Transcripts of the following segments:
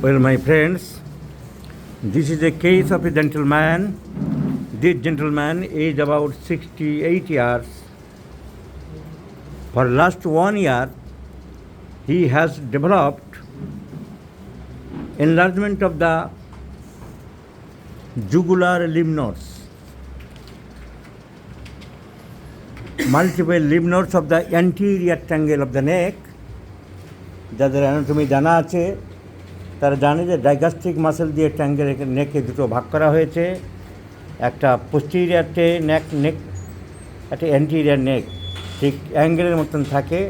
Well, my friends, this is a case of a gentleman. This gentleman is about 68 years. For last 1 year, he has developed enlargement of the jugular lymph nodes, multiple lymph nodes of the anterior triangle of the neck. যাদের anatomy জানা আছে তারা জানে যে ডাইগাস্ট্রিক muscle দিয়ে triangle নেকে দুটো ভাগ করা হয়েছে, একটা পোস্টেরিয়ারটে নেক একটা অ্যান্টিরিয়ার নেক, ঠিক অ্যাঙ্গেলের মতন থাকে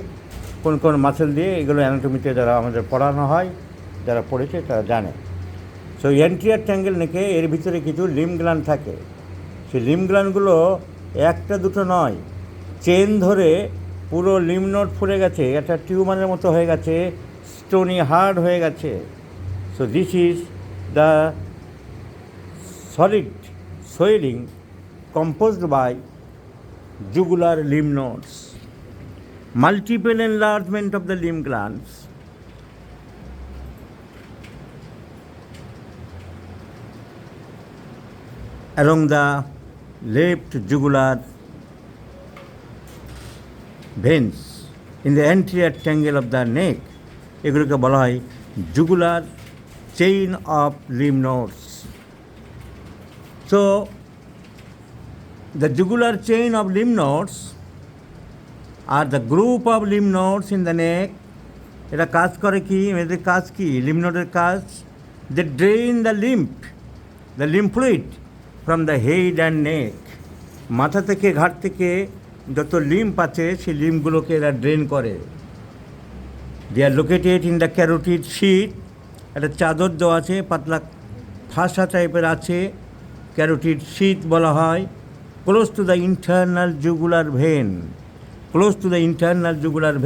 কোন কোন মাসেল দিয়ে। এগুলো অ্যানাটমিতে যারা আমাদের পড়ানো হয়, যারা পড়েছে তারা জানে। সো অ্যান্টিরিয়ার ট্রাঙ্গেল নেকে এর ভিতরে কিছু লিম্ফ গ্ল্যান্ড থাকে। সেই লিম্ফ গ্ল্যান্ডগুলো একটা দুটো নয়, চেন ধরে পুরো লিম্ফ নোড ফুলে গেছে, একটা টিউমারের মতো হয়ে গেছে, স্টোনি হার্ড হয়ে গেছে। So this is the solid swelling composed by jugular lymph nodes, multiple enlargement of the lymph glands, along the left jugular veins in the anterior triangle of the neck. এগুলোকে বলা হয় jugular chain of lymph nodes. So the jugular chain of lymph nodes are the group of lymph nodes in the neck. এটা কাজ করে কি? এদের কাজ কি? lymph নোডের কাজ, they drain the lymph fluid from the head and neck. মাথা থেকে ঘাট থেকে যত লিম্ফ আছে সেই লিম্ফগুলোকে এরা ড্রেন করে। they are located in the carotid sheath. একটা চাদর দেওয়া আছে, পাতলা ফাঁসা টাইপের আছে, ক্যারোটিড শীত বলা হয়, close to the internal jugular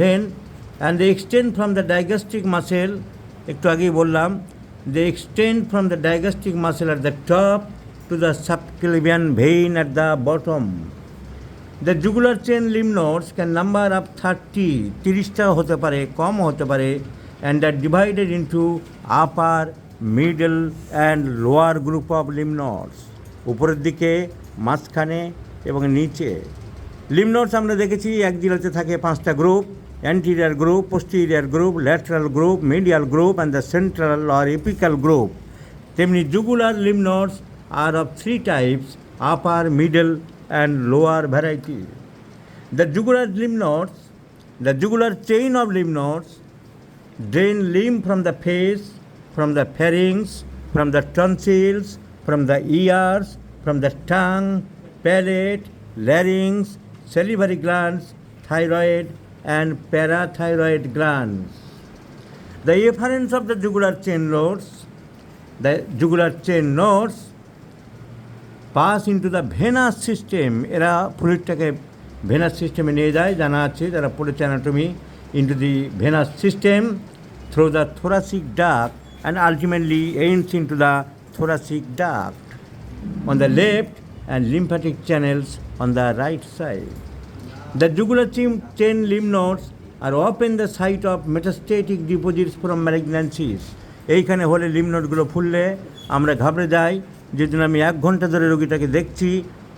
vein, and they extend from the digastric muscle. একটু আগেই বললাম, they extend from the digastric muscle at the top to the subclavian vein at the bottom. The jugular chain lymph nodes can number of 30টা হতে পারে, কম হতে পারে, and are divided into upper, middle and lower group of lymph nodes. উপরের দিকে, মাঝখানে এবং নিচে। লিম্ফ নোডস আমরা দেখেছি এক জিলাতে থাকে 5টা group: anterior group, posterior group, lateral group, medial group and the central or apical group. তেমনি jugular lymph nodes are of 3 types: upper, middle and lower variety. The jugular chain of lymph nodes drain lymph from the face, from the pharynx, from the tonsils, from the ears, from the tongue, palate, larynx, salivary glands, thyroid and parathyroid glands. The efferents of the jugular chain nodes pass into the venous system. এরা ফ্লুইডটাকে venous সিস্টেমে নিয়ে যায়, জানা আছে যারা পড়েছে anatomy, into the venous system through the thoracic duct and ultimately ends into the thoracic duct on the left and lymphatic channels on the right side. The jugular chain lymph nodes are often the site of metastatic deposits from malignancies. এইখানে হলে lymph নোডগুলো ফুললে আমরা ঘাবড়ে যাই, যেজন্য আমি 1 ঘন্টা ধরে রোগীটাকে দেখছি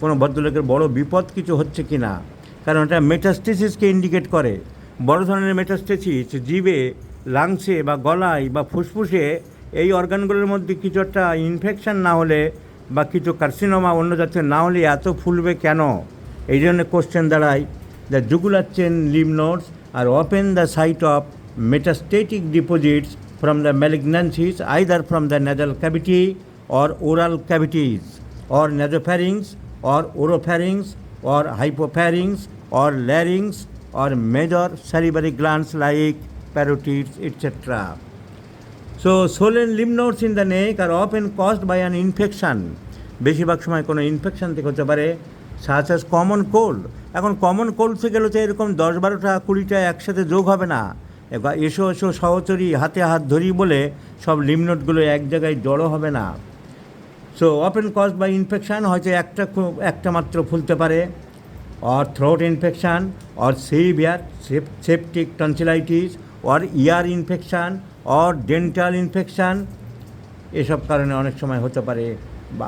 কোনো ভদ্রলোকের বড় বিপদ কিছু হচ্ছে কি না, কারণ এটা মেটাস্টেসিসকে ইন্ডিকেট করে। বড় ধরনের মেটাস্টেসিস জিভে, লাংসে বা গলায় বা ফুসফুসে, এই অর্গানগুলোর মধ্যে কিছু একটা ইনফেকশান না হলে বা কিছু কার্সিনোমা অন্য জাতীয় না হলে এত ফুলবে কেন? এই জন্য কোশ্চেন দাঁড়ায়, the jugular chain lymph nodes are open the site of metastatic deposits from the malignancies, either from the nasal cavity or oral cavities or nasopharynx or oropharynx or hypopharynx or larynx or major salivary glands like parotids, etc. So swollen lymph nodes in the neck are often caused by an infection. বেশিরভাগ সময় কোনো infection থেকে হতে পারে, such as common cold. এখন common cold থেকে গেলে তো এরকম 10-12টা 20টা একসাথে যোগ হবে না। এসো সহচরী, হাতে হাত ধরি বলে সব লিম্ফ নোডগুলো এক জায়গায় জড়ো হবে না। So often caused by infection, হয়তো একটা মাত্র ফুলতে পারে, or throat infection or severe septic tonsillitis or ear infection or dental infection এসব কারণে অনেক সময় হতে পারে বা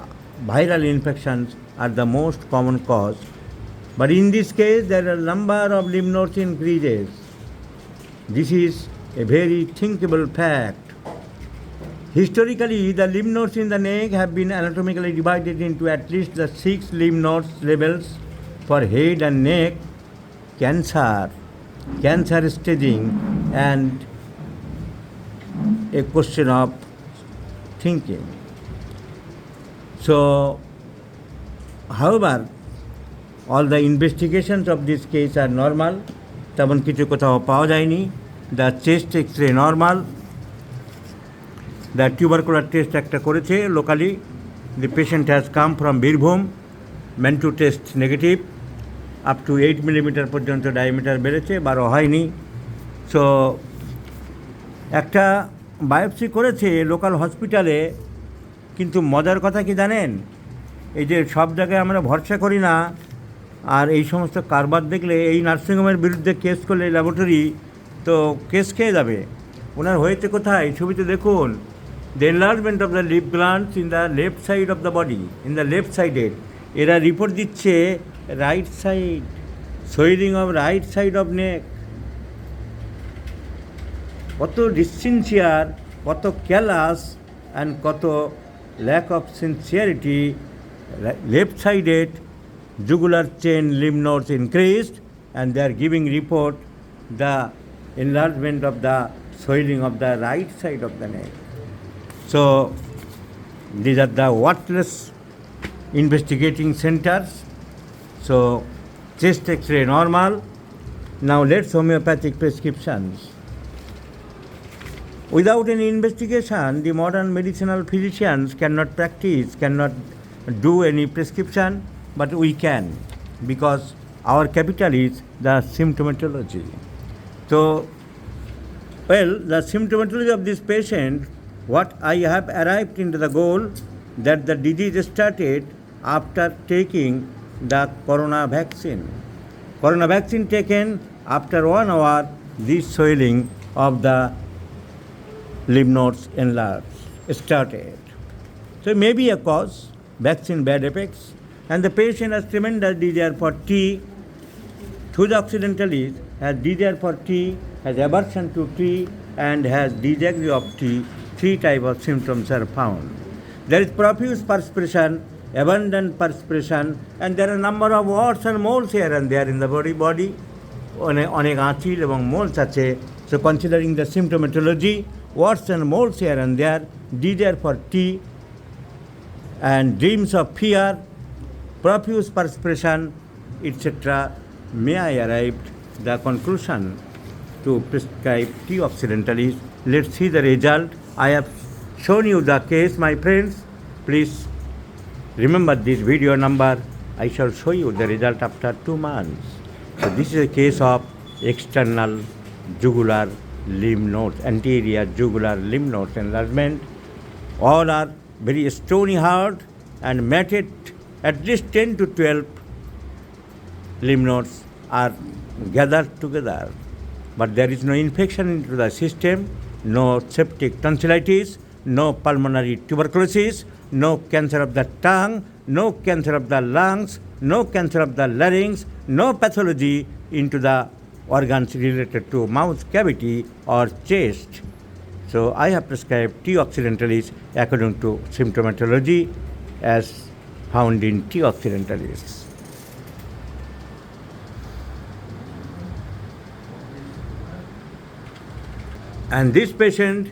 viral infections are the most common cause, but in this case there are number of lymph nodes increases. This is a very thinkable fact. Historically, the lymph nodes in the neck have been anatomically divided into at least the 6 lymph nodes levels for head and neck cancer staging, and a question of thinking. So, however, all the investigations of this case are normal. তেমন কিছু কোথাও পাওয়া যায়নি. The chest X-ray normal. The tubercular test একটা করেছে locally. The patient has come from Birbhum. Mantoux test negative. Up to 8 millimetre পর্যন্ত diameter বেড়েছে, 12 হয়নি. সো একটা বায়োপসি করেছে লোকাল হসপিটালে, কিন্তু মজার কথা কি জানেন, এই যে সব জায়গায় আমরা ভরসা করি না, আর এই সমস্ত কারবার দেখলে এই নার্সিংহোমের বিরুদ্ধে কেস করলে ল্যাবরেটরি তো কেস খেয়ে যাবে। ওনার হয়েছে কোথায়, ছবিতে দেখুন, the enlargement of the lip glands in the left side of the body, in the left সাইডের। এরা রিপোর্ট দিচ্ছে right side, swelling of right side of neck. কত ডিসসিনসিয়ার, কত ক্যালাস অ্যান্ড কত lack of sincerity. Left sided jugular chain lymph nodes increased, and they are giving report the enlargement of the swelling of the right side of the neck. So these are the worthless investigating centers. So chest X-ray normal. Now let's homeopathic prescriptions. Without any investigation, the modern medicinal physicians cannot do any prescription, but we can, because our capital is the symptomatology. So, well, the symptomatology of this patient, what I have arrived into the goal that the disease started after taking the corona vaccine. Corona vaccine taken after 1 hour, this swelling of the lymph nodes enlarged started. So, it may be a cause, vaccine bad effects. And the patient has tremendous desire for tea. Those occidentalists has desire for tea, has aversion to tea, and has disagree of tea. 3 types of symptoms are found. There is profuse perspiration, abundant perspiration, and there are a number of warts and moles here and there in the body. অনেক আঁচিল এবং moles আছে. So considering the symptomatology, warts and moles here and there, desire for tea, and dreams of fear, profuse perspiration, etc., may I arrive the conclusion to prescribe tea occidentalis. Let's see the result. I have shown you the case, my friends. Please remember this video number. I shall show you the result after 2 months. So this is a case of external jugular lymph nodes, anterior jugular lymph nodes enlargement. All are very stony hard and matted. At least 10 to 12 lymph nodes are gathered together, but there is no infection into the system, no septic tonsillitis, no pulmonary tuberculosis, no cancer of the tongue, no cancer of the lungs, no cancer of the larynx, no pathology into the organs related to mouth cavity or chest. So I have prescribed tea occidentalis according to symptomatology as found in tea occidentalis. And this patient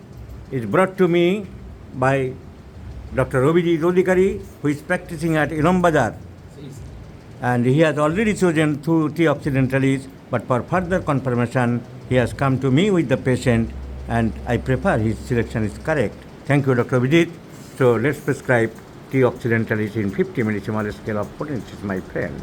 is brought to me by Dr. Abhijit Odhikari, who is practicing at Ilom Bazar. And he has already chosen 2 tea occidentalis, but for further confirmation, he has come to me with the patient, and I prefer his selection is correct. Thank you, Dr. Abhijit. So let's prescribe tea occidentalis in 50 millimolar scale of potencies, my friend.